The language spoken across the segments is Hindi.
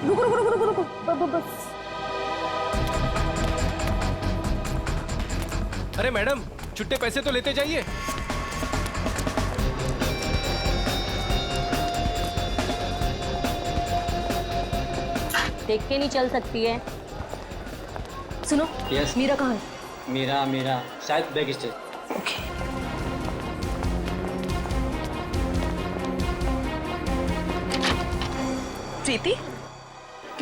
रुको रुको रुको रुको रुको, बस। अरे मैडम, छुट्टे पैसे तो लेते जाइए। देख के नहीं चल सकती है। सुनो, यस। मीरा कहाँ है? मेरा शायद बैग स्टेज। ओके। प्रीति,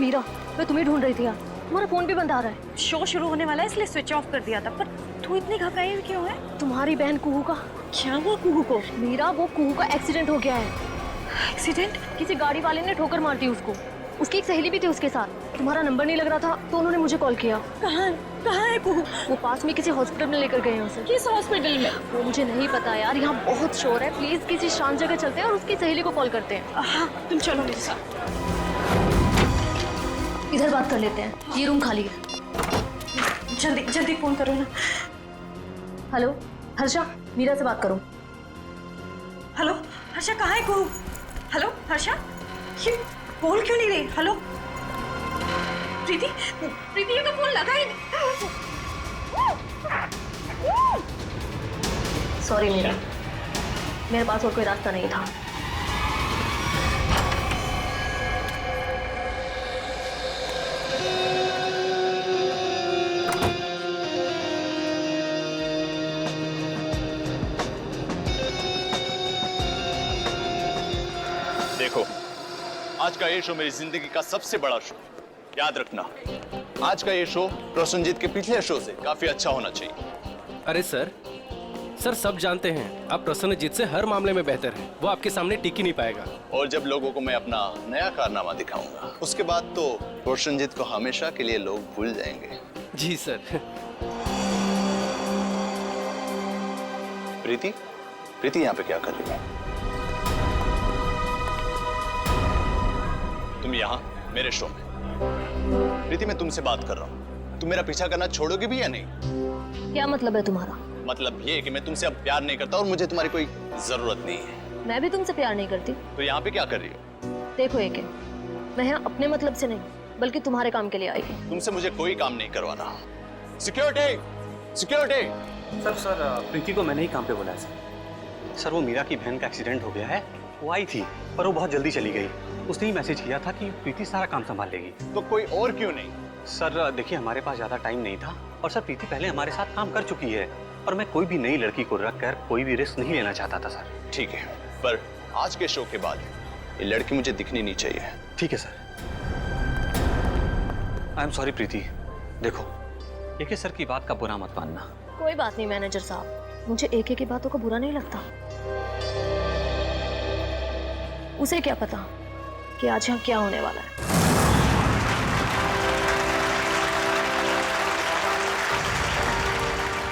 मीरा, मैं तुम्हें ढूंढ रही थी यार। तुम्हारा फोन भी बंद आ रहा है। शो शुरू होने वाला है इसलिए स्विच ऑफ कर दिया था। पर तू इतनी घबराई हुई क्यों है? तुम्हारी बहन कुहू का। क्या हुआ कुहू को? मीरा, वो कुहू का एक्सीडेंट हो गया है। एक्सीडेंट? किसी गाड़ी वाले ने ठोकर मार दी उसको। उसकी एक सहेली भी थी उसके साथ। तुम्हारा नंबर नहीं लग रहा था तो उन्होंने मुझे कॉल किया। कहाँ है कुहू? वो पास में किसी हॉस्पिटल में लेकर गए हैं उसे। किस हॉस्पिटल में? वो मुझे नहीं पता यार, यहाँ बहुत शोर है। प्लीज किसी शांत जगह चलते हैं और उसकी सहेली को कॉल करते हैं। हाँ, तुम चलो मेरे साथ। इधर बात कर लेते हैं, ये रूम खाली है। जल्दी जल्दी फोन करो ना। हेलो हर्षा, मीरा से बात करो। हेलो हर्षा, कहाँ है कुहू? हेलो हर्षा, ये बोल क्यों नहीं रही? हेलो प्रीति, प्रीति ये तो फोन लगा ही नहीं। सॉरी मीरा, मेरे पास और कोई रास्ता नहीं था। देखो, आज का ये शो मेरी जिंदगी का सबसे बड़ा शो। याद रखना, आज का ये शो प्रसन्नजीत के पिछले शो से काफी अच्छा होना चाहिए। अरे सर सब जानते हैं आप प्रसन्नजीत से हर मामले में बेहतर हैं। वो आपके सामने टिक ही नहीं पाएगा। और जब लोगों को मैं अपना नया कारनामा दिखाऊंगा, उसके बाद तो प्रसन्नजीत को हमेशा के लिए लोग भूल जाएंगे। जी सर। प्रीति, प्रीति यहाँ पे क्या कर रही है? तुम यहाँ मेरे शो में। प्रीति, मैं तुमसे बात कर रहा हूँ। तुम मेरा पीछा करना छोड़ोगे भी या नहीं? क्या मतलब है तुम्हारा? मतलब ये कि मैं तुमसे अब प्यार नहीं करता और मुझे तुम्हारी कोई जरूरत नहीं है। मैं भी तुमसे प्यार नहीं करती। तो यहाँ पे क्या कर रही हो? देखो एके, मैं यहाँ अपने मतलब से नहीं बल्कि तुम्हारे काम के लिए आई हूँ। तुमसे मुझे कोई काम नहीं करवाना। Security, security. सर प्रीति को मैंने ही काम पे बुलाया सर। वो मीरा की बहन का एक्सीडेंट हो गया है। वो आई थी पर वो बहुत जल्दी चली गई। उसने ही मैसेज किया था कि प्रीति सारा काम संभाल लेगी। तो कोई और क्यों नहीं? सर देखिए, हमारे पास ज्यादा टाइम नहीं था और सर प्रीति पहले हमारे साथ काम कर चुकी है और मैं कोई भी नई लड़की को रख कर कोई भी रिस्क नहीं लेना चाहता था सर। ठीक है, पर आज के शो के बाद ये लड़की मुझे दिखनी नहीं चाहिए। ठीक है सर। आई एम सॉरी प्रीति। देखो, एके सर की बात का बुरा मत मानना। कोई बात नहीं मैनेजर साहब, मुझे एके की बातों का बुरा नहीं लगता। उसे क्या पता कि आज यहाँ क्या होने वाला है।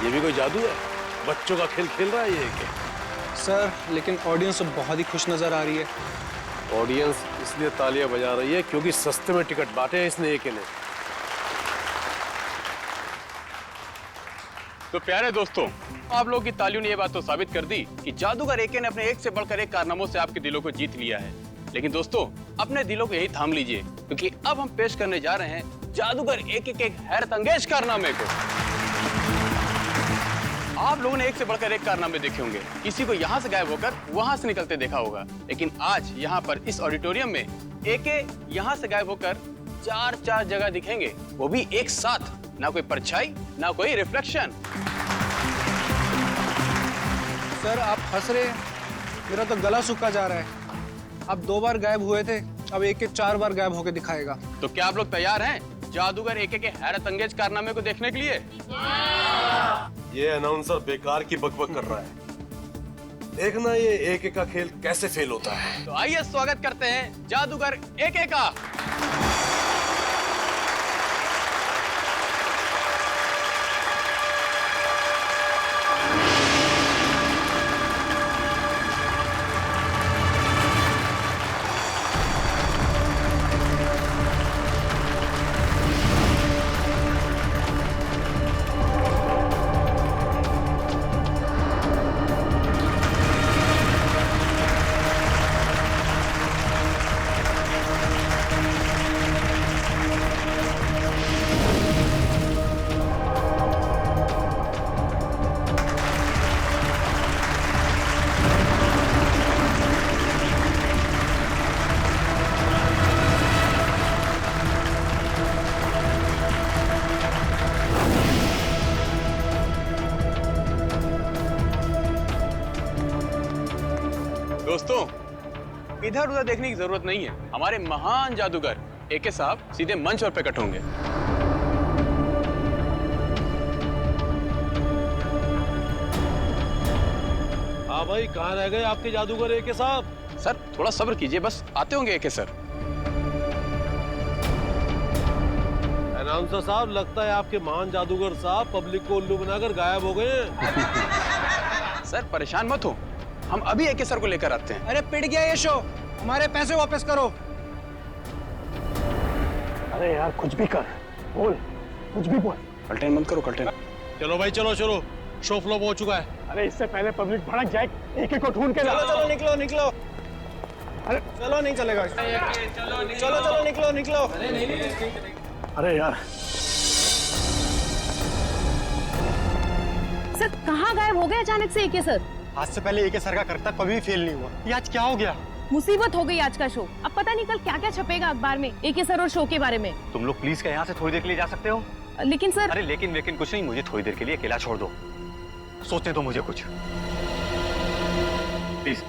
ये भी कोई जादू है? बच्चों का खेल खेल रहा है ये क्या? सर लेकिन ऑडियंस तो बहुत ही खुश नजर आ रही है। ऑडियंस इसलिए तालियां बजा रही है क्योंकि सस्ते में टिकट बांटे हैं इसने एके ने। तो प्यारे दोस्तों, आप लोगों की तालियों ने ये बात तो साबित कर दी कि जादूगर एके ने अपने एक से बढ़कर एक कारनामों से आपके दिलों को जीत लिया है। लेकिन दोस्तों, अपने दिलों को यही थाम लीजिए क्योंकि अब हम पेश करने जा रहे हैं जादूगर एके के एक हैरत अंगेज कारनामे को। आप लोगों ने एक से बढ़कर एक कारनामे देखे होंगे। किसी को यहाँ से गायब होकर वहां से निकलते देखा होगा, लेकिन आज यहाँ पर इस ऑडिटोरियम में एके यहाँ से गायब होकर चार जगह दिखेंगे, वो भी एक साथ। ना कोई परछाई, ना कोई रिफ्लेक्शन। सर आप हंस रहे हैं, मेरा तो गला सूखा जा रहा है। आप 2 बार गायब हुए थे, अब एक 4 बार गायब होकर दिखाएगा। तो क्या आप लोग तैयार हैं जादूगर एके के हैरत अंगेज कारनामे को देखने के लिए? ये अनाउंसर बेकार की बकबक कर रहा है। देखना ये एके का खेल कैसे फेल होता है। तो आइए स्वागत करते हैं जादूगर एके का। दोस्तों, इधर उधर देखने की जरूरत नहीं है। हमारे महान जादूगर एके साहब सीधे मंच पर प्रकट होंगे। हाँ भाई, कहाँ रह गए आपके जादूगर एके साहब? सर थोड़ा सब्र कीजिए, बस आते होंगे एके सर। अनाउंसर साहब, लगता है आपके महान जादूगर साहब पब्लिक को उल्लू बनाकर गायब हो गए हैं। सर परेशान मत हो, हम अभी एके सर को लेकर आते हैं। अरे पिट गया ये शो, हमारे पैसे वापस करो। अरे यार कुछ भी कर, बोल, कुछ भी बोल। कल्टेन मत करो, कल्टेन। चलो भाई, चलो चलो, शो फ्लॉप हो चुका है। अरे इससे पहले पब्लिक भड़क जाए, एक को ढूंढ के ला। चलो चलो निकलो निकलो। अरे चलो नहीं चलेगा। चलो चलो निकलो निकलो। अरे यार, सर कहाँ गायब हो गए अचानक से एके सर? आज से पहले एके सर का करतब कभी फेल नहीं हुआ, ये आज क्या हो गया? मुसीबत हो गई आज का शो। अब पता नहीं कल क्या क्या छपेगा अखबार में एके सर और शो के बारे में। तुम लोग प्लीज क्या यहाँ से थोड़ी देर के लिए जा सकते हो? लेकिन सर। अरे लेकिन कुछ नहीं, मुझे थोड़ी देर के लिए अकेला छोड़ दो, सोचने दो मुझे कुछ, प्लीज।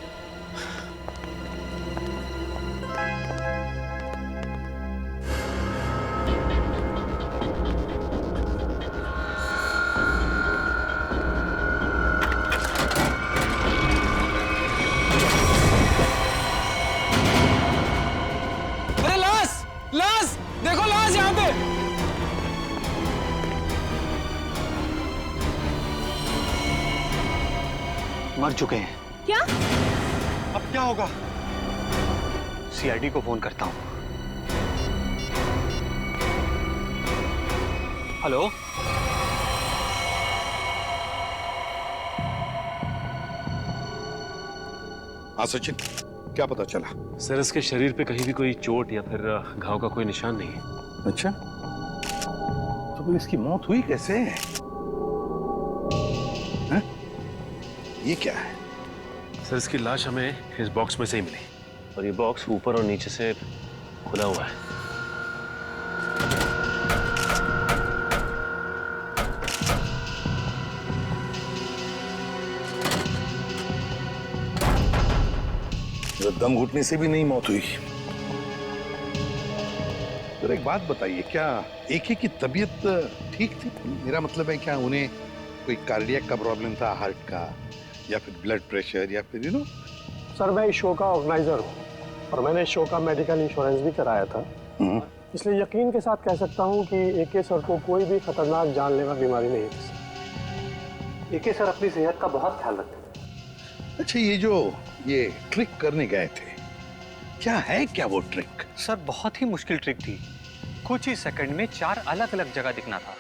अरे लाश, लाश देखो, लाश यहाँ पे। मर चुके हैं। क्या? अब क्या होगा? सीआईडी को फोन करता हूँ। हेलो, हाँ सचिन, क्या पता चला? सर इसके शरीर पे कहीं भी कोई चोट या फिर घाव का कोई निशान नहीं है। अच्छा, तो फिर इसकी मौत हुई कैसे? हैं? ये क्या है? सर इसकी लाश हमें इस बॉक्स में से ही मिली, और ये बॉक्स ऊपर और नीचे से खुला हुआ है। दम घुटने से भी नहीं मौत हुई। तो एक बात बताइए, क्या एके की तबीयत ठीक थी? मेरा मतलब है, क्या उन्हें कोई कार्डियक का प्रॉब्लम था, हार्ट का, या फिर ब्लड प्रेशर, या फिर सर मैं इस शो का ऑर्गेनाइजर हूँ और मैंने इस शो का मेडिकल इंश्योरेंस भी कराया था, इसलिए यकीन के साथ कह सकता हूँ कि एके सर को कोई भी खतरनाक जानलेवा बीमारी नहीं थी। एके सर अपनी सेहत का बहुत ख्याल रखते हैं। अच्छा, ये ट्रिक करने गए थे, क्या है क्या वो ट्रिक? सर बहुत ही मुश्किल ट्रिक थी, कुछ ही सेकंड में 4 अलग अलग जगह दिखना था।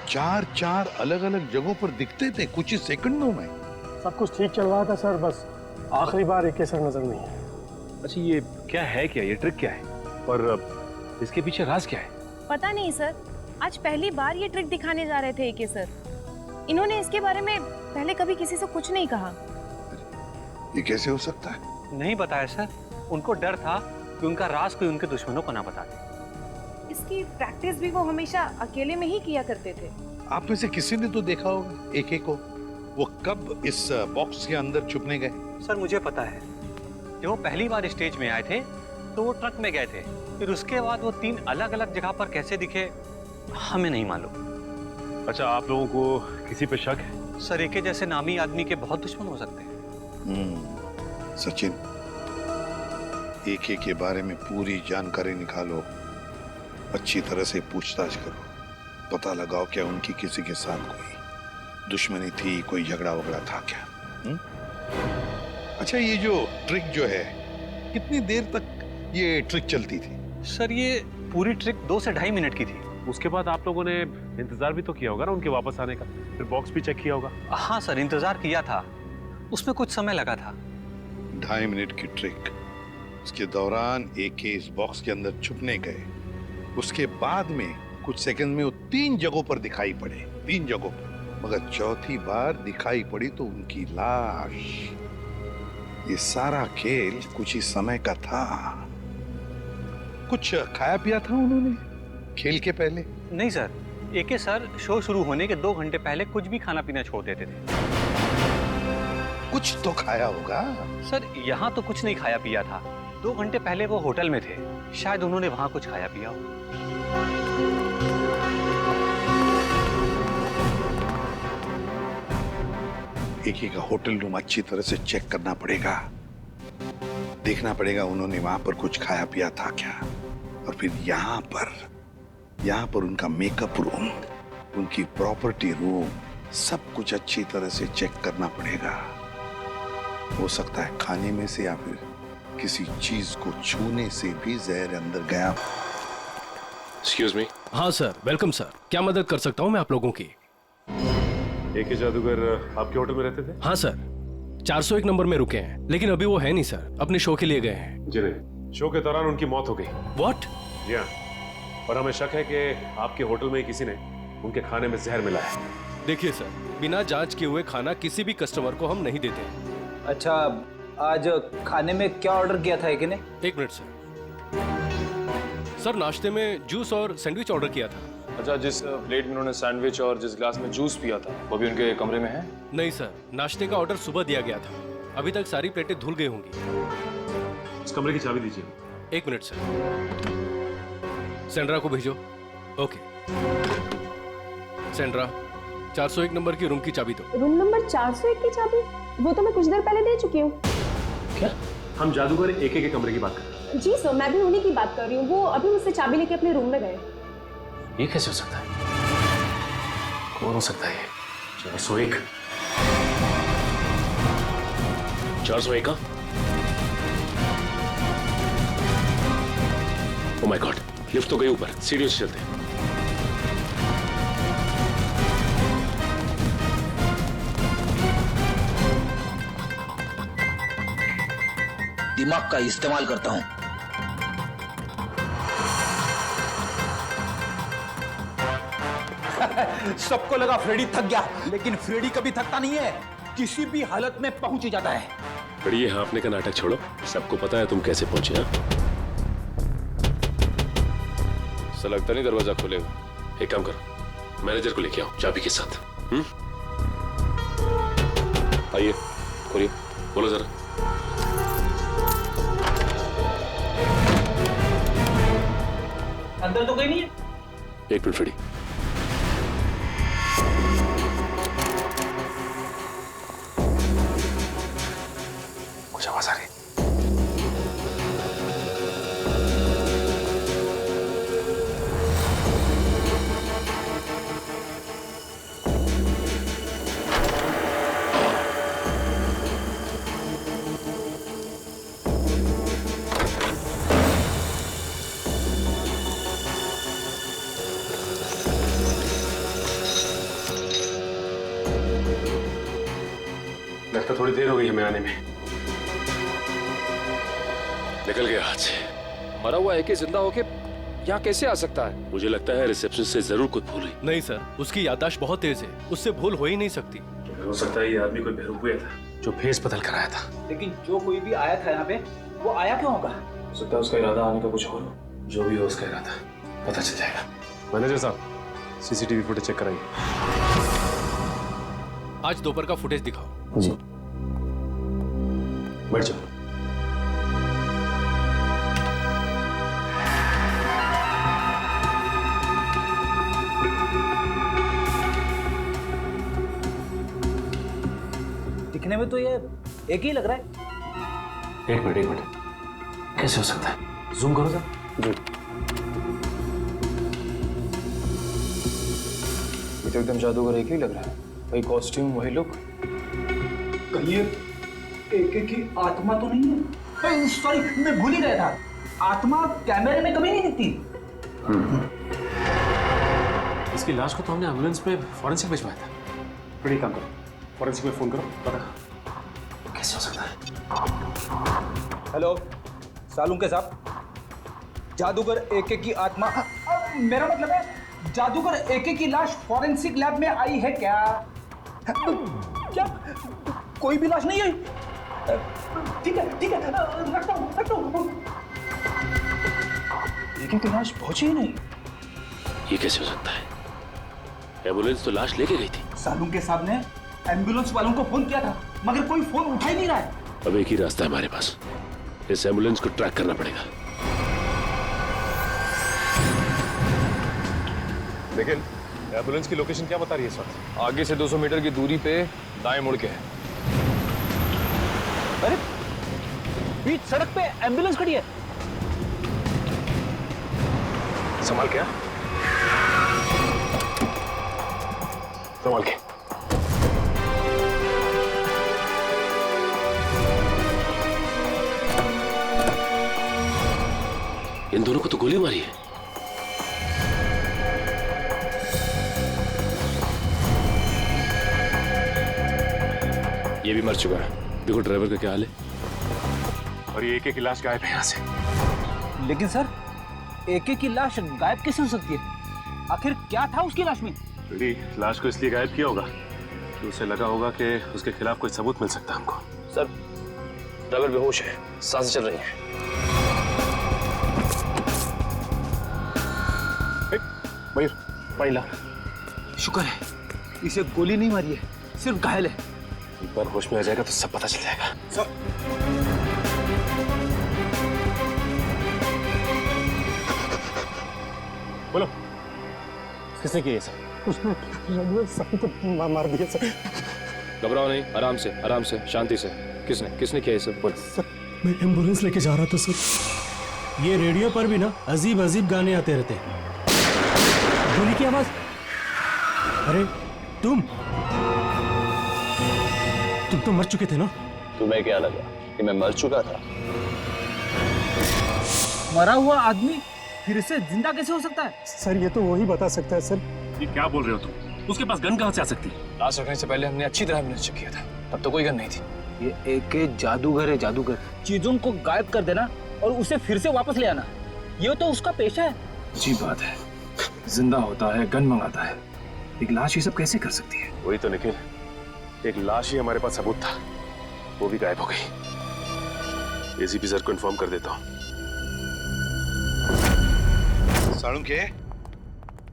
4 अलग अलग जगहों पर दिखते थे कुछ ही सेकंडों में? सब कुछ ठीक चल रहा था सर, बस आखिरी बार एके सर नजर नहीं है। अच्छा ये क्या है, क्या ये ट्रिक क्या है, और इसके पीछे राज क्या है? पता नहीं सर, आज पहली बार ये ट्रिक दिखाने जा रहे थे एके सर। इन्होंने इसके बारे में पहले कभी किसी से कुछ नहीं कहा। ये कैसे हो सकता है? नहीं बताया सर, उनको डर था कि उनका राज कोई उनके दुश्मनों को ना बता दे। इसकी प्रैक्टिस भी वो हमेशा अकेले में ही किया करते थे। आप में से किसी ने तो देखा होगा एके को, वो कब इस बॉक्स के अंदर छुपने गए? सर मुझे पता है, जब वो पहली बार स्टेज में आए थे तो वो ट्रक में गए थे, फिर उसके बाद वो 3 अलग अलग जगह पर कैसे दिखे हमें नहीं मालूम। अच्छा, आप लोगों को किसी पे शक है? सर एके जैसे नामी आदमी के बहुत दुश्मन हो सकते हैं। सचिन, एके के बारे में पूरी जानकारी निकालो, अच्छी तरह से पूछताछ करो, पता लगाओ क्या उनकी किसी के साथ कोई दुश्मनी थी, कोई झगड़ा वगड़ा था क्या? अच्छा, ये जो ट्रिक जो है, कितनी देर तक ये ट्रिक चलती थी? सर ये पूरी ट्रिक 2 से 2.5 मिनट की थी। उसके बाद आप लोगों ने इंतजार भी तो किया होगा ना उनके वापस आने का, फिर बॉक्स भी चेक किया होगा। हाँ सर, इंतजार किया था, उसमें कुछ समय लगा था। 2.5 मिनट की ट्रिक, उसके दौरान एके इस बॉक्स के अंदर छुपने गए, उसके बाद में कुछ सेकंड में वो 3 जगहों पर दिखाई पड़े, 3 जगहों पर, मगर चौथी बार दिखाई पड़ी तो उनकी लाश। ये सारा खेल कुछ ही समय का था। कुछ खाया पिया था उन्होंने खेल के पहले? नहीं सर, एके सर शो शुरू होने के 2 घंटे पहले कुछ भी खाना पीना छोड़ देते थे। कुछ तो खाया होगा। सर यहाँ तो कुछ नहीं खाया पिया था। 2 घंटे पहले वो होटल में थे, शायद उन्होंने वहां कुछ खाया पिया हो। एके का होटल रूम अच्छी तरह से चेक करना पड़ेगा, देखना पड़ेगा उन्होंने वहां पर कुछ खाया पिया था क्या। और फिर यहाँ पर उनका मेकअप रूम, उनकी प्रॉपर्टी रूम, सब कुछ अच्छी तरह से चेक करना पड़ेगा। हो सकता है खाने में से या फिर किसी चीज को छूने से भी जहर अंदर गया। Excuse me. हाँ सर, वेलकम सर। क्या मदद कर सकता हूँ मैं आप लोगों की? एके जादूगर आपके होटल में रहते थे? हाँ सर, 401 नंबर में रुके हैं, लेकिन अभी वो है नहीं सर, अपने शो के लिए गए हैं। जी नहीं, शो के दौरान उनकी मौत हो गई। व्हाट? जी हाँ, और हमें शक है कि आपके होटल में ही किसी ने उनके खाने में जहर मिलाया है। देखिए सर, बिना जांच किए हुए खाना किसी भी कस्टमर को हम नहीं देते हैं। अच्छा, आज खाने में क्या ऑर्डर किया था एके ने? 1 मिनट सर। सर नाश्ते में जूस और सैंडविच ऑर्डर किया था। अच्छा, जिस प्लेट में उन्होंने सैंडविच और जिस ग्लास में जूस पिया था वो भी उनके कमरे में है? नहीं सर, नाश्ते का ऑर्डर सुबह दिया गया था, अभी तक सारी प्लेटें धुल गई होंगी। उस कमरे की चाबी दीजिए। 1 मिनट सर। सेंड्रा को भेजो। ओके सेंड्रा, 401 नंबर की रूम की चाबी दो। रूम नंबर 401 की चाबी? वो तो मैं कुछ देर पहले दे चुकी हूँ। क्या? हम जादूगर एके के कमरे की बात कर रहे हैं। जी सर, मैं भी उन्हीं की बात कर रही हूँ। वो अभी मुझसे चाबी लेके अपने रूम में गए। ये कैसे हो सकता है? कौन हो सकता है ये? 401? 401 का? ओह माय गॉड, लिफ्ट तो गई ऊपर, सीढ़ियों से चलते हैं। दिमाग का इस्तेमाल करता हूं। सबको लगा फ्रेडी थक गया, लेकिन फ्रेडी कभी थकता नहीं है, किसी भी हालत में पहुंच ही जाता है। फ्रेडी, ये हाँफने का नाटक छोड़ो, सबको पता है तुम कैसे पहुंचे। ऐसा लगता नहीं दरवाजा खोलेगा। एक काम करो, मैनेजर को लेके आओ चाबी के साथ। आइए, खोलिए, बोलो जरा। अंदर तो कोई नहीं है। 1 मिनट फ्रेडी। कुछ आवाज आ रही। लगता थोड़ी देर हो गई हमें आने में। निकल गया हाथ से। मरा हुआ एके जिंदा होके यहाँ कैसे आ सकता है? मुझे लगता है रिसेप्शन से जरूर कुछ भूल हुई। नहीं सर, उसकी याददाश्त बहुत तेज है, उससे भूल हो ही नहीं सकती। हो सकता है ये आदमी कोई बेरुपया था जो भेस बदल कर आया था। लेकिन जो कोई भी आया था यहाँ पे, वो आया क्यों होगा? हो सकता है उसका इरादा आने का कुछ और हो। जो भी हो उसका इरादा पता चल जाएगा। मैनेजर साहब, सीसीटीवी फुटेज चेक कराइए। आज दोपहर का फुटेज दिखाओ। जी। बैठ जाओ। दिखने में तो ये एक ही लग रहा है। 1 मिनट। कैसे हो सकता है? जूम करो जरा। जी। ये तो एकदम जादूगर एक ही लग रहा है। वही कॉस्ट्यूम, वही लुक। कहीं एके की आत्मा तो नहीं है? सॉरी, मैं भूल ही गया था। आत्मा कैमरे में कभी नहीं दिखती। इसकी लाश को तो हमने एम्बुलेंस में फॉरेंसिक भिजवाया था। बड़ी काम करो, फॉरेंसिक में फोन करो, पता कैसे हो सकता है। हेलो सालुंके साहब, जादूगर एके की आत्मा, मेरा मतलब है जादूगर एके की लाश फॉरेंसिक लैब में आई है क्या? क्या कोई भी लाश नहीं है? ठीक है रखता हूँ। एके की लाश पहुंची ही नहीं। ये कैसे हो सकता है? एम्बुलेंस तो लाश लेके गई थी। सालुंके साहब ने एम्बुलेंस वालों को फोन किया था, मगर कोई फोन उठा ही नहीं रहा है। अब एक ही रास्ता है हमारे पास, इस एम्बुलेंस को ट्रैक करना पड़ेगा। लेकिन एम्बुलेंस की लोकेशन क्या बता रही है इस वक्त? आगे से 200 मीटर की दूरी पे दाएं मुड़ के है। अरे बीच सड़क पे एम्बुलेंस खड़ी है। संभाल के, संभाल के। इन दोनों को तो गोली मारी है। ये भी मर चुका है। देखो ड्राइवर का क्या हाल है। और ये एक लाश गायब है यहाँ से। लेकिन सर एके की लाश गायब कैसे हो सकती है? आखिर क्या था उसकी लाश में? लाश को इसलिए गायब किया होगा कि उसे लगा होगा कि उसके खिलाफ कोई सबूत मिल सकता है हमको। सर, ड्राइवर बेहोश है, सांसें चल रही हैं। मयूर, पानी ला। शुक्र है इसे गोली नहीं मारी है, सिर्फ घायल है। एक बार होश में आ जाएगा तो सब पता चल जाएगा। सर बोलो, किसने किया ये सब? उसने रघुवीर साहब को मार दिया सर। घबराओ नहीं, आराम से, आराम से, शांति से। किसने किया ये सब? बोलो। सर मैं एम्बुलेंस लेके जा रहा था सर। ये रेडियो पर भी ना अजीब अजीब गाने आते रहते हैं। गोली की आवाज। अरे तुम तो मर चुके थे ना? तुम्हें क्या लगा कि मैं मर चुका था? मरा हुआ आदमी फिर से जिंदा कैसे हो सकता है? सर ये तो वही बता सकता है सर। ये क्या बोल रहे हो तुम? उसके पास गन कहाँ से आ सकती है? लाश रखने से पहले हमने अच्छी तरह एम्बुलेंस चेक किया था, तब तो कोई गन नहीं थी। ये एक जादूगर है, जादूगर। चीजों को गायब कर देना और उसे फिर से वापस ले आना, ये तो उसका पेशा है। अजीब बात है, जिंदा होता है, गन मंगाता है, एक लाश ये सब कैसे कर सकती है? वही तो निखिल, एक लाश ही हमारे पास सबूत था, वो भी गायब हो गई। एसीपी सर को इन्फॉर्म कर देता हूँ। साळुंखे,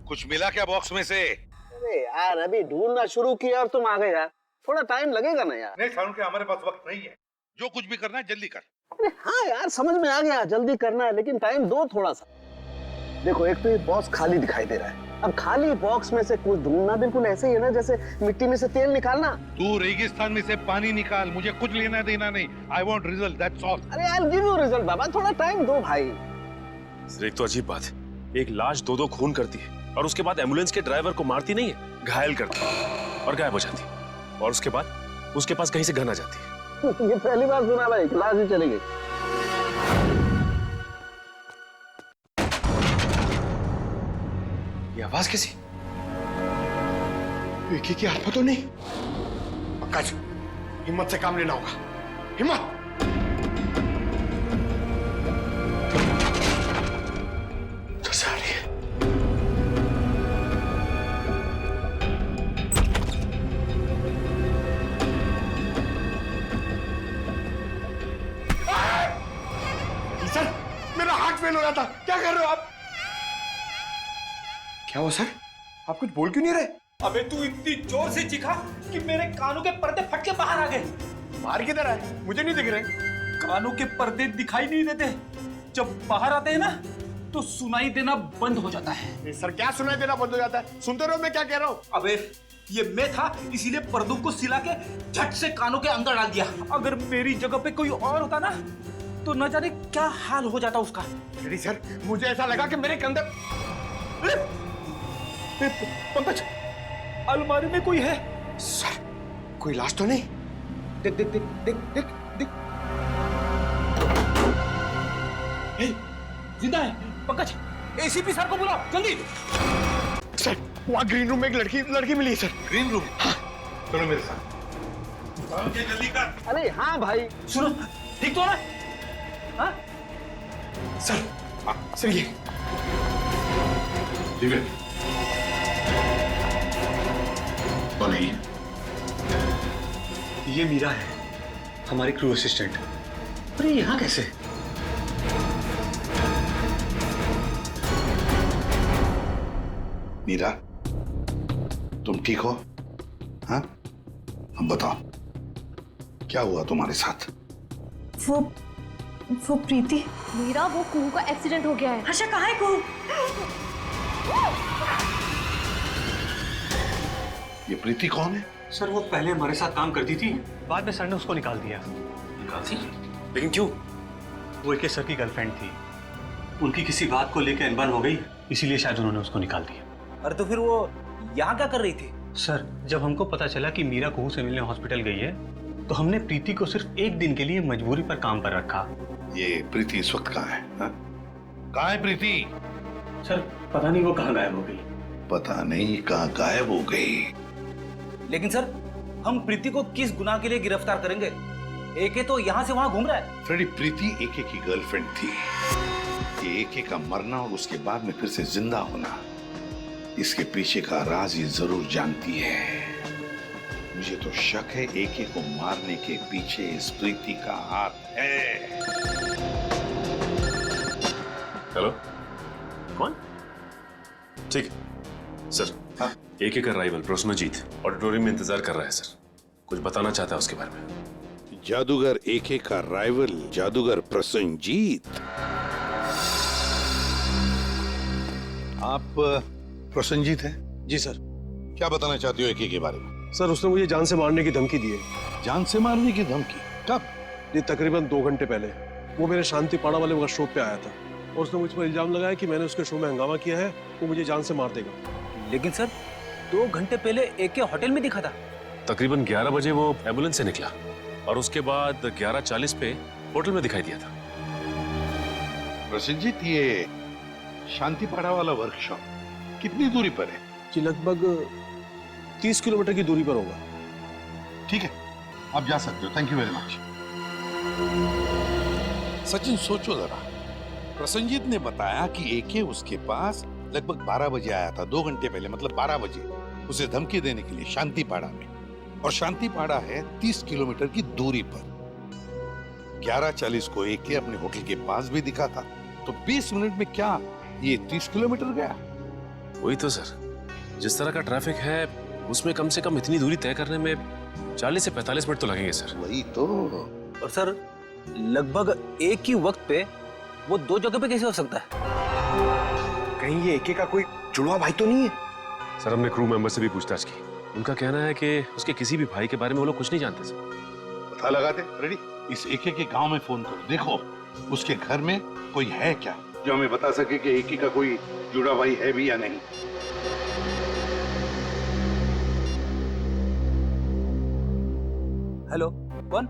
कुछ मिला क्या बॉक्स में से? अरे यार अभी ढूंढना शुरू किया और तुम आ गए यार, थोड़ा टाइम लगेगा ना यार। नहीं साळुंखे, हमारे पास वक्त नहीं है, जो कुछ भी करना है जल्दी कर। अरे हाँ यार समझ में आ गया, जल्दी करना है लेकिन टाइम दो थोड़ा सा। देखो एक तो ये बॉक्स खाली दिखाई दे रहा है, अब खाली बॉक्स में से कुछ ढूंढना बिल्कुल ऐसे ही है ना जैसे मिट्टी में से तेल निकालना। तू रेगिस्तान में से पानी निकाल, मुझे कुछ लेना देना नहीं। I want result, that's all. अरे I will give you result बाबा, थोड़ा टाइम दो भाई। एक तो अजीब बात है, एक लाश दो खून करती है और उसके बाद एम्बुलेंस के ड्राइवर को मारती नहीं है, घायल करती है और गायब हो जाती है, और उसके बाद उसके पास कहीं से गन आ जाती है। ये पहली बार सुना भाई, लाश ही चली गई। ये आवाज कैसी? एक की आत्मा तो नहीं? पंकज, हिम्मत से काम लेना होगा, हिम्मत। सर, मेरा हार्ट फेल हो रहा था, क्या कर रहे हो आप? क्या हुआ सर? आप कुछ बोल क्यों नहीं रहे? अबे तू इतनी जोर से चीखा कि मेरे कानों के पर्दे फट के बाहर आ गए। बाहर किधर आए? मुझे नहीं दिख रहे। कानों के पर्दे दिखाई नहीं देते, जब बाहर आते हैं ना तो सुनाई देना बंद हो जाता है। सर क्या सुनाई देना बंद हो जाता है? सुनते रहो मैं क्या कह रहा हूँ। अबे ये मैं था, इसीलिए पर्दों को सिला के झट से कानों के अंदर डाल दिया। अगर मेरी जगह पे कोई और होता ना तो न जाने क्या हाल हो जाता उसका। अरे सर, मुझे ऐसा लगा कि मेरे कंधे। पंकज, अलमारी में कोई है। सर, कोई लाश तो नहीं? देख देख देख देख देख देख। जिंदा है। पंकज, एसीपी सर को बुलाओ जल्दी। सर, वहाँ ग्रीन रूम में एक लड़की मिली है सर। Green room? हाँ। चलो मेरे साथ। जल्दी कर। अरे हाँ भाई। सुनो, ठीक तो ना? हाँ? सर ये ठीक है। कौन है ये मीरा है, हमारी क्रू असिस्टेंट। अरे यहाँ कैसे? मीरा, तुम ठीक हो? हाँ, अब बताओ क्या हुआ तुम्हारे साथ? वो प्रीति। मीरा, वो कुहू का एक्सीडेंट हो गया है। हर्षा कहाँ है कुहू? ये प्रीति कौन है? सर वो पहले हमारे साथ काम करती थी, बाद में सर ने उसको निकाल दिया। निकाल दी? लेकिन क्यों? वो एक सर की गर्लफ्रेंड थी, उनकी किसी बात को लेकर अनबन हो गई, इसीलिए शायद उन्होंने उसको निकाल दिया। अरे तो फिर वो यहाँ क्या कर रही थी? सर जब हमको पता चला कि मीरा कुहू से मिलने हॉस्पिटल गई है, तो हमने प्रीति को सिर्फ एक दिन के लिए मजबूरी पर काम पर रखा। ये प्रीति इस वक्त कहाँ है? कहाँ है प्रीति? सर पता नहीं वो कहाँ गायब हो गई। पता नहीं कहाँ गायब हो गई। लेकिन सर हम प्रीति को किस गुनाह के लिए गिरफ्तार करेंगे? एके तो यहाँ से वहाँ घूम रहा है। फ्रेडी, प्रीति एके की गर्लफ्रेंड थी। ये एके का मरना और उसके बाद में फिर से जिंदा होना, इसके पीछे का राज ये जरूर जानती है। मुझे तो शक है एके को मारने के पीछे इस प्रीति का हाथ है। हेलो, कौन? ठीक है सर। हाँ? एक राइवल प्रसन्नजीत ऑडिटोरियम में इंतजार कर रहा है सर, कुछ बताना चाहता है उसके बारे में। जादूगर एके का राइवल जादूगर प्रसन्नजीत? आप प्रसन्नजीत हैं? जी सर। क्या बताना चाहते हो एके के बारे में? सर उसने मुझे जान से मारने की धमकी दी है। जान से मारने की धमकी? कब? ये तकरीबन 2 घंटे पहले। वो मेरे शांति पाड़ा वाले वर्कशॉप पे आया था और उसने मुझ पर इल्जाम लगाया कि मैंने उसके शो में हंगामा किया है, वो मुझे जान से मार देगा। लेकिन सर 2 घंटे पहले एके होटल में दिखा था। तकरीबन 11 बजे वो एम्बुलेंस से निकला और उसके बाद 11:40 पे होटल में दिखाई दिया था। प्रसन्नजीत, ये शांतिपाड़ा वाला वर्कशॉप कितनी दूरी पर है? जी लगभग 30 किलोमीटर की दूरी पर होगा। ठीक है, आप जा सकते हो। Thank you very much. Sachin सोचो जरा, प्रसन्नजीत ने बताया कि एके उसके पास लगभग 12 बजे आया था, 2 घंटे पहले, मतलब 12 बजे उसे धमकी देने के लिए शांतिपाड़ा में। और शांतिपाड़ा है 30 किलोमीटर की दूरी पर। 11:40 को एके अपने होटल के पास भी दिखा था, तो 20 मिनट में क्या ये 30 किलोमीटर गया? वही तो सर, जिस तरह का ट्रैफिक है उसमें कम से कम इतनी दूरी तय करने में 40 से 45 मिनट तो लगेंगे सर। वही तो। और सर लगभग एक ही वक्त पे वो 2 जगह पे कैसे हो सकता है? कहीं ये एके का कोई जुड़वा भाई तो नहीं है? सर हमने क्रू मेंबर से भी पूछताछ की, उनका कहना है कि उसके किसी भी भाई के बारे में वो लोग कुछ नहीं जानते सर। पता लगाते। रेडी, इस एके के गांव में फोन करो, देखो उसके घर में कोई है क्या जो हमें बता सके कि एके का कोई जुड़ा भाई है भी या नहीं। हेलो, कौन?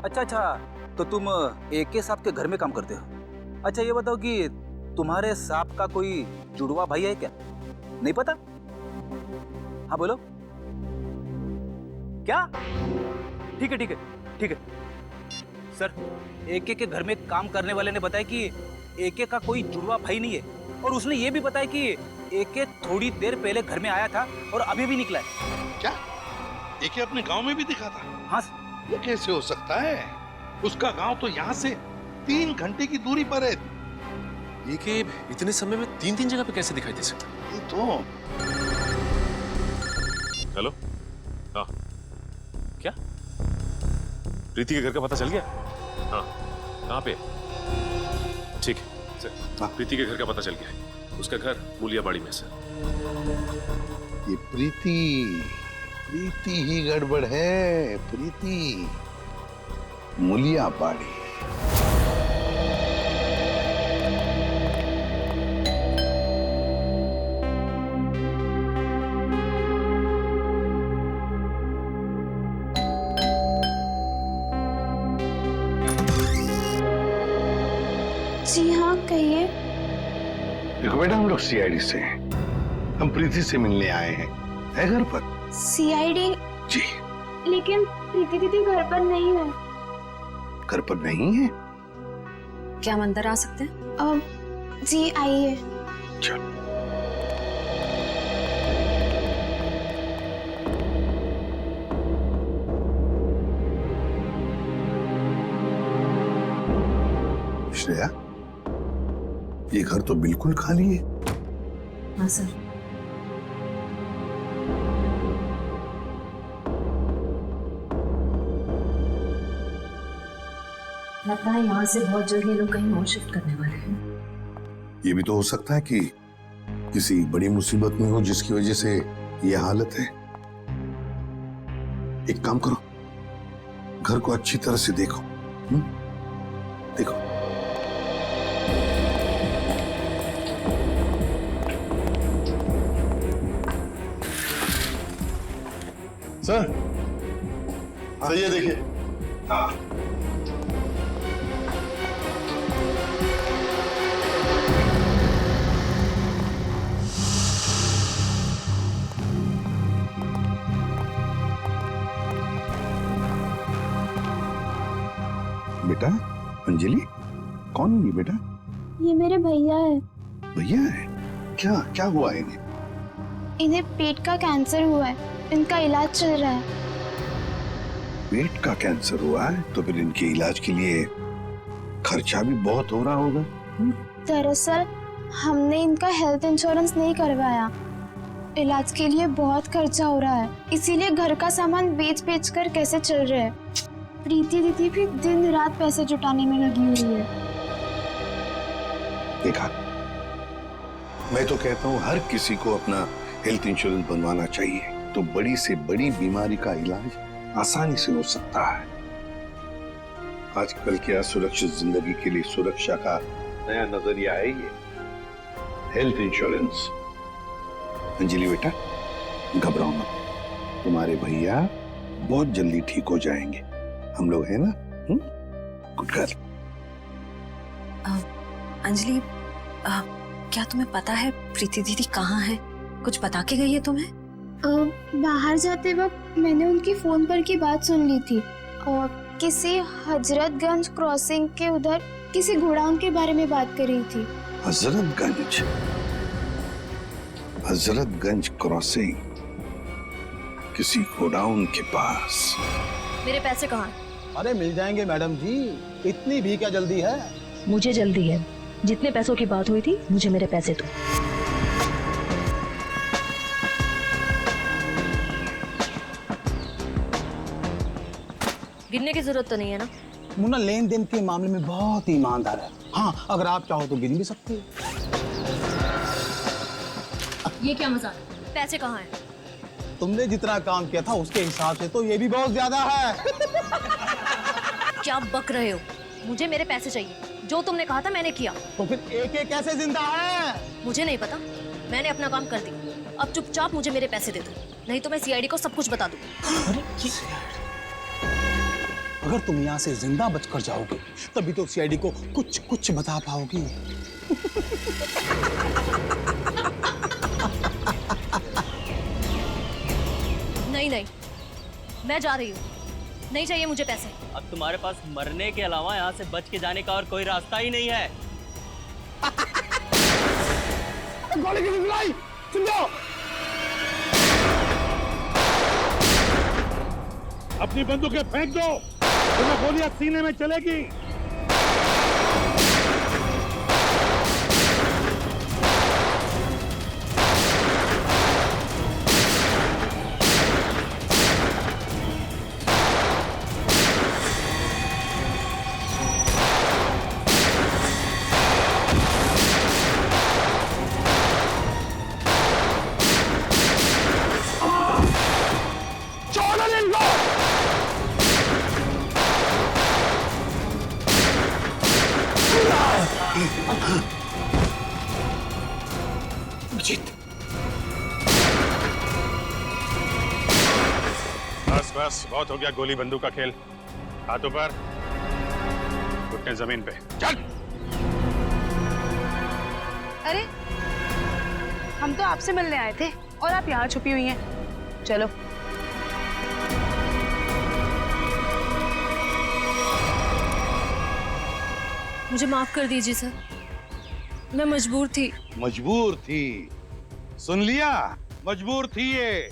अच्छा, तो तुम एके साहब के घर में काम करते हो? अच्छा ये बताओ कि तुम्हारे साहब का कोई जुड़वा भाई है क्या? नहीं पता? हाँ बोलो। क्या? ठीक है। सर एके के घर में काम करने वाले ने बताया कि एके का कोई जुड़वा भाई नहीं है, और उसने ये भी बताया कि एके थोड़ी देर पहले घर में आया था और अभी भी निकला है। क्या एके अपने गांव में भी दिखा था? हाँ। ये कैसे हो सकता है? उसका गांव तो यहाँ से 3 घंटे की दूरी पर है। ये कि इतने समय में 3 जगह पे कैसे दिखाई दे सकता? ये तो। हेलो, हाँ क्या प्रीति के घर का पता चल गया? हाँ, कहाँ पे? ठीक है सर, प्रीति के घर का पता चल गया है। उसका घर मूलियाबाड़ी में सर। ये प्रीति ही गड़बड़ है। प्रीति मूलियाबाड़ी। जी हाँ, कहिए। देखो बेटा, हम लोग सीआईडी से हैं। हम प्रीति से मिलने आए हैं। है घर पर? सीआईडी? जी। लेकिन प्रीति दीदी घर पर नहीं है। घर पर नहीं है? क्या हम अंदर आ सकते हैं? जी आइए। चलो। श्रेया, ये घर तो बिल्कुल खाली है। हाँ सर। लगता है यहाँ से बहुत जल्द ये लोग कहीं और शिफ्ट करने वाले हैं। ये भी तो हो सकता है कि किसी बड़ी मुसीबत में हो जिसकी वजह से ये हालत है। एक काम करो, घर को अच्छी तरह से देखो। देखो। सर, सही है, देखिए। हाँ। बेटा, अंजलि, कौन है ये बेटा? ये मेरे भैया है। भैया है? क्या क्या हुआ है इन्हें? इन्हें पेट का कैंसर हुआ है, इनका इलाज चल रहा है। पेट का कैंसर हुआ है तो फिर इनके इलाज के लिए खर्चा भी बहुत हो रहा होगा। दरअसल हमने इनका हेल्थ इंश्योरेंस नहीं करवाया, इलाज के लिए बहुत खर्चा हो रहा है, इसीलिए घर का सामान बेच कर कैसे चल रहे हैं। प्रीति दीदी भी दिन रात पैसे जुटाने में लगी हुई है। देखा, मैं तो कहता हूँ हर किसी को अपना हेल्थ इंश्योरेंस बनवाना चाहिए, तो बड़ी से बड़ी बीमारी का इलाज आसानी से हो सकता है। आजकल क्या सुरक्षित जिंदगी के लिए सुरक्षा का नया नजरिया है ये हेल्थ इंश्योरेंस। अंजलि बेटा, घबराओ मत, तुम्हारे भैया बहुत जल्दी ठीक हो जाएंगे, हम लोग हैं ना। Good girl. अंजलि, क्या तुम्हें पता है प्रीति दीदी कहाँ है? कुछ बता के गई है तुम्हें? बाहर जाते वक्त मैंने उनकी फोन पर की बात सुन ली थी और किसी हजरतगंज क्रॉसिंग के उधर किसी गोडाउन के बारे में बात कर रही थी। हजरतगंज क्रॉसिंग, किसी गोडाउन के पास। मेरे पैसे कहाँ? अरे मिल जाएंगे मैडम जी, इतनी भी क्या जल्दी है? मुझे जल्दी है, जितने पैसों की बात हुई थी मुझे मेरे पैसे दो। गिनने की जरूरत तो नहीं है ना? मुन्ना लेन देन के मामले में बहुत ईमानदार है। हाँ, अगर आप चाहो तो गिन भी सकते हो। ये क्या मजाक? पैसे कहाँ हैं? तुमने जितना काम किया था उसके हिसाब से तो ये भी बहुत ज्यादा है। क्या बक रहे हो? मुझे मेरे पैसे चाहिए, जो तुमने कहा था मैंने किया। तो फिर एक कैसे जिंदा है? मुझे नहीं पता, मैंने अपना काम कर दिया। अब चुपचाप मुझे मेरे पैसे दे दो, नहीं तो मैं सीआईडी को सब कुछ बता दूँ। अगर तुम यहाँ से जिंदा बचकर जाओगे तभी तो सीआईडी को कुछ बता पाओगी। नहीं, मैं जा रही हूँ, नहीं चाहिए मुझे पैसे। अब तुम्हारे पास मरने के अलावा यहाँ से बच के जाने का और कोई रास्ता ही नहीं है। गोली की सुनाई, सुन लो। अपनी बंदूकें फेंक दो, तुम्हें गोलियां सीने में चलेगी। बस बहुत हो गया गोली बंदूक का खेल। हाथों पर, घुटने जमीन पे, चल। अरे हम तो आपसे मिलने आए थे और आप यहाँ छुपी हुई हैं। चलो। मुझे माफ कर दीजिए सर, मैं मजबूर थी। मजबूर थी? सुन लिया, मजबूर थी ये,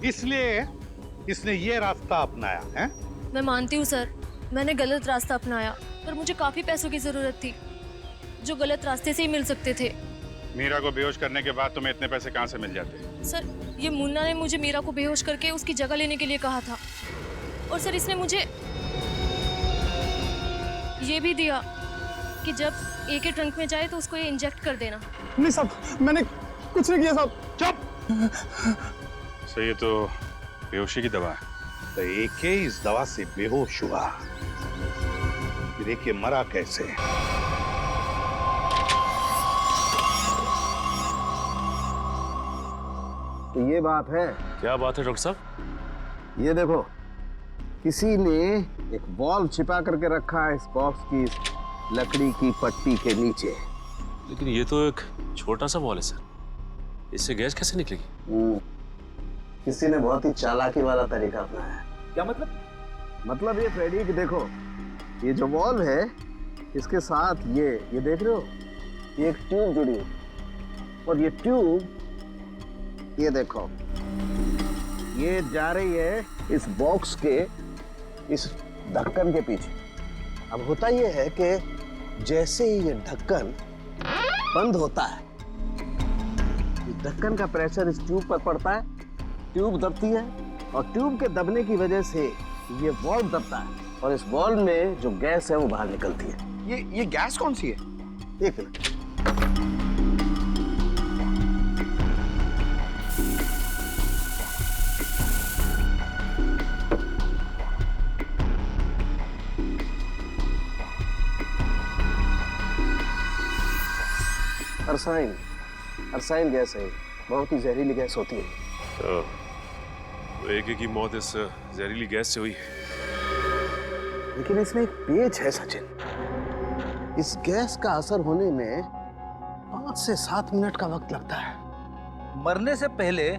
इसलिए इसने ये रास्ता अपनाया है। मैं मानती हूँ सर, मैंने गलत रास्ता अपनाया, पर मुझे काफी पैसों की जरूरत थी जो गलत रास्ते से ही मिल सकते थे। मीरा को बेहोश करने के बाद तुम्हें इतने पैसे कहाँ से मिल जाते? सर, ये मुन्ना ने मुझे मीरा को बेहोश करके उसकी जगह लेने के लिए कहा था, और सर इसने मुझे ये भी दिया कि जब ए के ट्रंक में जाए तो उसको ये इंजेक्ट कर देना। नहीं साहब, मैंने कुछ नहीं किया साहब। चुप। सही है, तो बेहोशी की दवा है। तो एके इस दवा से बेहोश हुआ, फिर एके मरा कैसे? तो ये बात है। क्या बात है डॉक्टर साहब? ये देखो, किसी ने एक बॉल छिपा करके रखा है इस बॉक्स की इस लकड़ी की पट्टी के नीचे। लेकिन ये तो एक छोटा सा बॉल है सर, इससे गैस कैसे निकलेगी? किसी ने बहुत ही चालाकी वाला तरीका अपनाया है। क्या मतलब? मतलब ये फ्रेडी कि देखो, ये जो बॉल है इसके साथ ये देख रहे हो, ये एक ट्यूब जुड़ी है, और ये ट्यूब ये देखो, ये जा रही है इस बॉक्स के इस ढक्कन के पीछे। अब होता ये है कि जैसे ही ये ढक्कन बंद होता है, ढक्कन का प्रेशर इस ट्यूब पर पड़ता है, ट्यूब दबती है, और ट्यूब के दबने की वजह से ये बॉल दबता है, और इस बॉल में जो गैस है वो बाहर निकलती है। ये गैस कौन सी है? एक मिनट। अरसाइन गैस है, बहुत ही जहरीली गैस होती है। तो एक की मौत इस जहरीली गैस से हुई है। लेकिन इसमें एक पेच है सचिन, इस गैस का असर होने में 5 से 7 मिनट का वक्त लगता है। मरने से पहले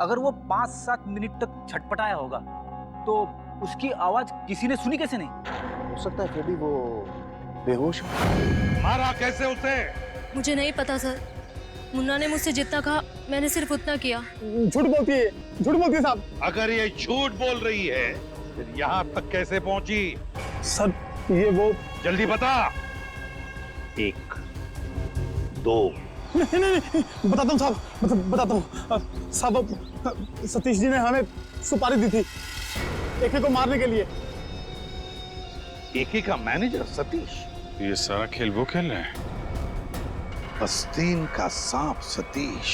अगर वो 5-7 मिनट तक छटपटाया होगा तो उसकी आवाज किसी ने सुनी कैसे नहीं? हो सकता है फिर भी वो बेहोश हो। मारा कैसे उसे? मुझे नहीं पता सर, मुन्ना ने मुझसे जितना कहा मैंने सिर्फ उतना किया। झूठ बोलती है साहब। अगर ये झूठ बोल रही है फिर यहाँ तक कैसे पहुंची? सर ये वो, जल्दी बता। 1 2 नहीं, बताता हूँ साहब, बताता हूँ साहब। सतीश जी ने हमें सुपारी दी थी एके को मारने के लिए। एके का मैनेजर सतीश? ये सारा खेल वो खेल रहे हैं। आस्तीन का सांप सतीश।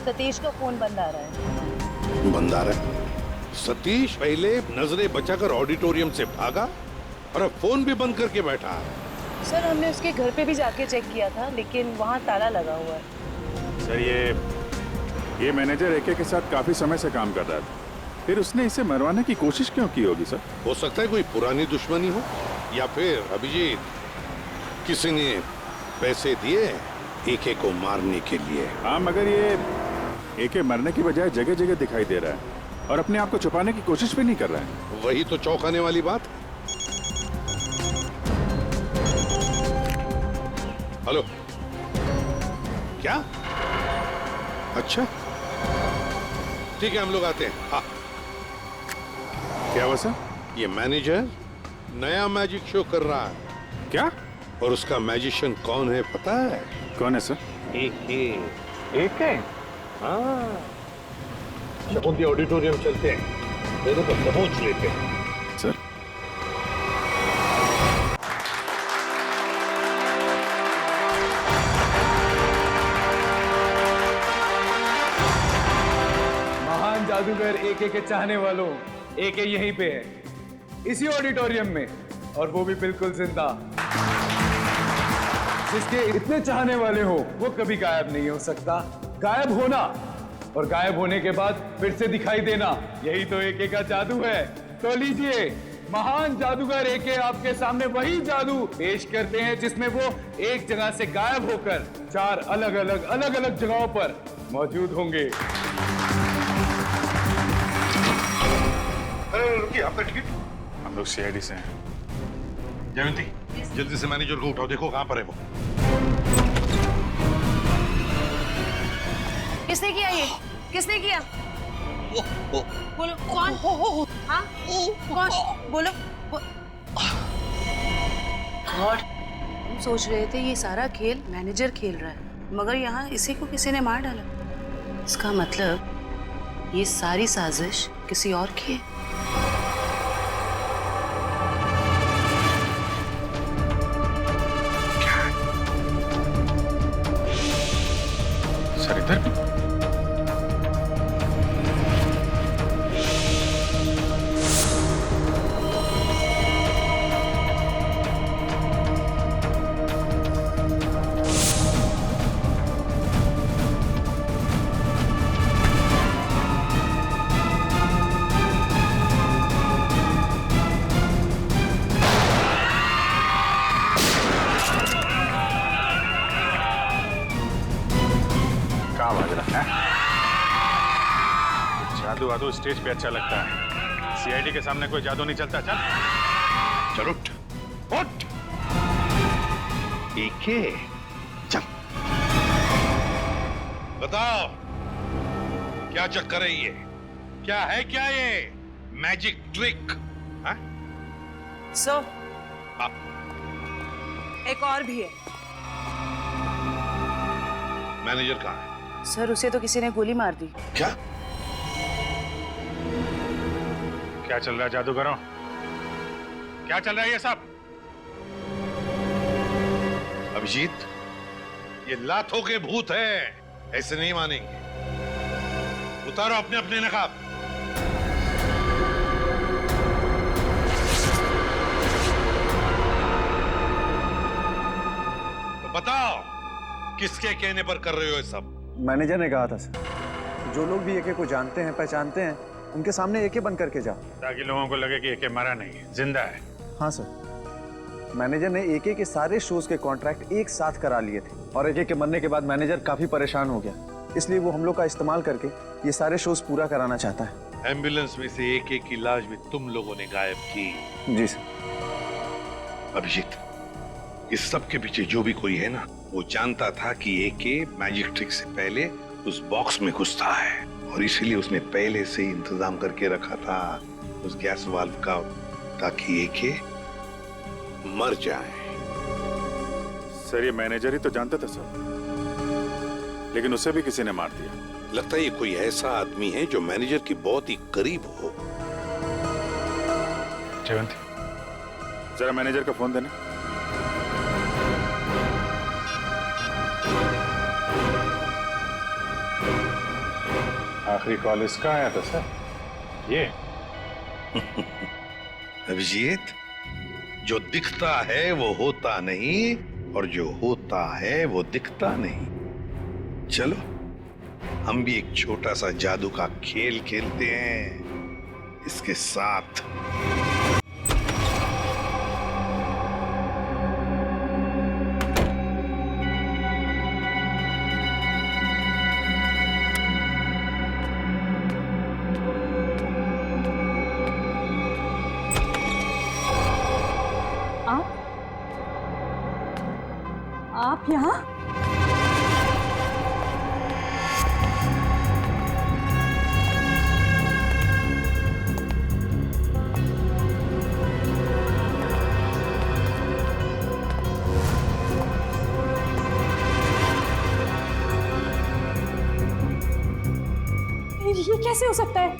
सतीश का फोन बंद आ रहा है। बंद आ रहा है? सतीश पहले नजरें बचाकर ऑडिटोरियम से भागा और अब फोन भी बंद करके बैठा। सर हमने उसके घर पे भी जाके चेक किया था, लेकिन वहाँ ताला लगा हुआ है। सर ये मैनेजर एके के साथ काफी समय से काम कर रहा था, फिर उसने इसे मरवाने की कोशिश क्यों की होगी सर? हो सकता है कोई पुरानी दुश्मनी हो, या फिर अभिजीत किसी ने पैसे दिए एके को मारने के लिए। हाँ, मगर ये एके मरने की बजाय जगह जगह दिखाई दे रहा है और अपने आप को छुपाने की कोशिश भी नहीं कर रहा है। वही तो चौंकाने वाली बात। हेलो, क्या? अच्छा ठीक है, हम लोग आते हैं। हाँ। क्या हुआ सर? ये मैनेजर नया मैजिक शो कर रहा है। क्या? और उसका मैजिशियन कौन है पता है? कौन है सर? एके। हाँ, शकुंती ऑडिटोरियम चलते हैं, मेरे को पहुंच लेते हैं। सर महान जादूगर एके के चाहने वालों, एके यहीं पे है, इसी ऑडिटोरियम में, और वो भी बिल्कुल जिंदा। जिसके इतने चाहने वाले हो वो कभी गायब नहीं हो सकता। गायब होना और गायब होने के बाद फिर से दिखाई देना, यही तो एके का जादू है। तो लीजिए, महान जादूगर एके आपके सामने वही जादू पेश करते हैं जिसमें वो एक जगह से गायब होकर 4 अलग अलग जगहों पर मौजूद होंगे। रुकिए, आपका टिकट? हम लोग सीआईडी से हैं। जयंती, जल्दी से मैनेजर को उठाओ, देखो कहाँ पर है वो। किसने किया ये? किसने किया? बोलो कौन? हाँ कौन? बोलो। गॉड, हम सोच रहे थे ये सारा खेल मैनेजर खेल रहा है, मगर यहाँ इसी को किसी ने मार डाला। इसका मतलब ये सारी साजिश किसी और की है। जादू स्टेज पे अच्छा लगता है, सीआईडी के सामने कोई जादू नहीं चलता। चल चल उठ उठ। एके चल बताओ क्या चक्कर है ये? क्या है क्या ये मैजिक ट्रिक? सर एक और भी है। मैनेजर कहाँ है? सर उसे तो किसी ने गोली मार दी। क्या क्या चल रहा है जादूगरों? क्या चल रहा है ये सब? अभिजीत, ये लातों के भूत है, ऐसे नहीं मानेंगे। उतारो अपने अपने नकाब। तो बताओ किसके कहने पर कर रहे हो ये सब? मैनेजर ने कहा था सर, जो लोग भी एके को जानते हैं पहचानते हैं उनके सामने एके बन करके जाओ, ताकि लोगों को लगे कि एके मरा नहीं है, जिंदा है। हाँ सर, मैनेजर ने एके के सारे शोज के कॉन्ट्रैक्ट एक साथ करा लिए थे और एके के मरने के बाद मैनेजर काफी परेशान हो गया, इसलिए वो हम लोग का इस्तेमाल करके ये सारे शोज पूरा कराना चाहता है। एम्बुलेंस में से एके की लाश भी तुम लोगों ने गायब की? जी सर। अभिजीत, इस सब के पीछे जो भी कोई है ना, वो जानता था कि एके मैजिक ट्रिक से पहले उस बॉक्स में घुसता है और इसीलिए उसने पहले से ही इंतजाम करके रखा था उस गैस वाल्व का, ताकि एके मर जाए। सर ये मैनेजर ही तो जानता था सर, लेकिन उसे भी किसी ने मार दिया। लगता है ये कोई ऐसा आदमी है जो मैनेजर के बहुत ही करीब हो। जयवंती, जरा मैनेजर का फोन देना। आखिरी कॉल इसका आया था सर। ये अभिजीत, जो दिखता है वो होता नहीं और जो होता है वो दिखता नहीं। चलो हम भी एक छोटा सा जादू का खेल खेलते हैं इसके साथ। आप यहाँ? ये कैसे हो सकता है?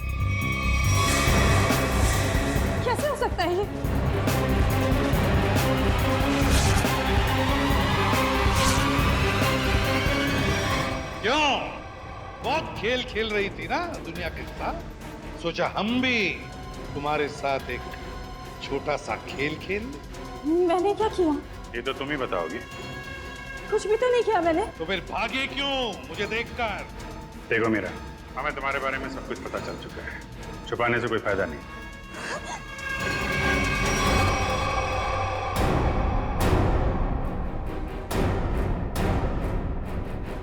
कैसे हो सकता है ये? क्यों? बहुत खेल खेल रही थी ना दुनिया के साथ, सोचा हम भी तुम्हारे साथ एक छोटा सा खेल खेल। मैंने क्या किया? ये तो तुम ही बताओगी। कुछ भी तो नहीं किया मैंने। तो फिर भागे क्यों मुझे देखकर? देखो मीरा, हमें तुम्हारे बारे में सब कुछ पता चल चुका है, छुपाने से कोई फायदा नहीं।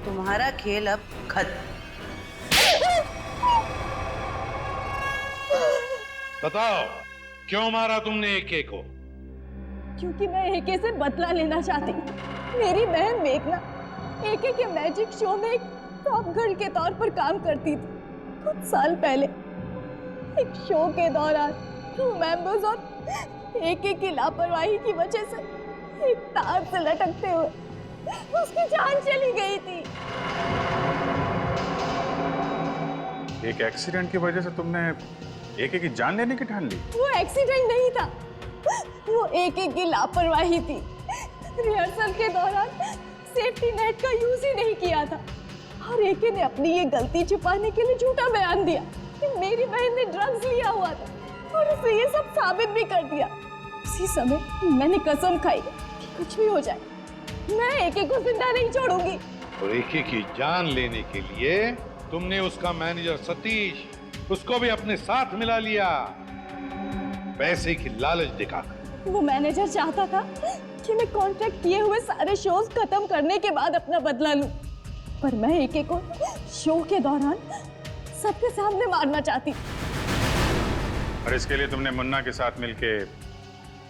तुम्हारा खेल अब खत्म। बताओ क्यों मारा तुमने एके को? क्योंकि मैं एके से बदला लेना चाहती। मेरी बहन मेघना एके के मैजिक शो में एक टॉप गर्ल के तौर पर काम करती थी। कुछ साल पहले एक शो के दौरान क्रू मेंबर्स और एके की लापरवाही की वजह से एक तार से लटकते हुए उसकी जान चली गई थी। एक एक्सीडेंट की वजह से तुमने एके की जान लेने की ठान ली? वो एक्सीडेंट नहीं था, वो एके की लापरवाही थी। रिहर्सल के दौरान सेफ्टी नेट का यूज ही नहीं किया था और एके ने अपनी ये गलती छुपाने के लिए झूठा बयान दिया कि मेरी बहन ने ड्रग्स लिया हुआ था और उसे ये सब साबित भी कर दिया। उसी समय मैंने कसम खाई कि कुछ भी हो जाए मैं एके को जिंदा नहीं छोड़ूंगी। और एके की जान लेने के लिए तुमने उसका मैनेजर सतीश, उसको भी अपने साथ मिला लिया, पैसे की लालच दिखाकर। वो मैनेजर चाहता था कि मैं कॉन्ट्रैक्ट किए हुए सारे शोज खत्म करने के बाद अपना बदला लूं, पर मैं एके को शो के दौरान सबके सामने मारना चाहती। और इसके लिए तुमने मुन्ना के साथ मिलके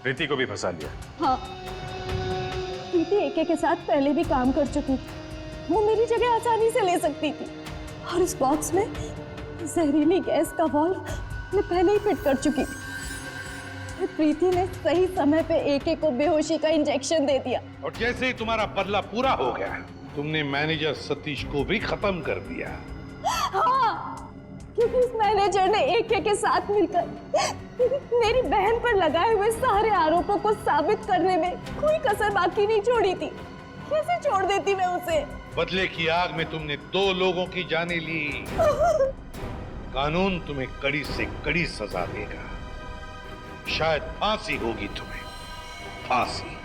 प्रीति को भी फंसा लिया। हाँ, प्रीति एके के साथ पहले भी काम कर चुकी थी, वो मेरी जगह आसानी से ले सकती थी। और इस बॉक्स में जहरीली गैस का वाल्व मैं पहले ही फिट कर चुकी थी। प्रीति ने सही समय पे एके को बेहोशी का इंजेक्शन दे दिया। और जैसे ही तुम्हारा बदला पूरा हो गया, तुमने मैनेजर सतीश को भी खत्म कर दिया। हाँ, क्योंकि इस मैनेजर ने एके के साथ मिलकर मेरी बहन पर लगाए हुए सारे आरोपों को साबित करने में कोई कसर बाकी नहीं छोड़ी थी। कैसे छोड़ देती मैं उसे? बदले की आग में तुमने 2 लोगों की जानें ली। कानून तुम्हें कड़ी से कड़ी सजा देगा। शायद फांसी होगी तुम्हें, फांसी।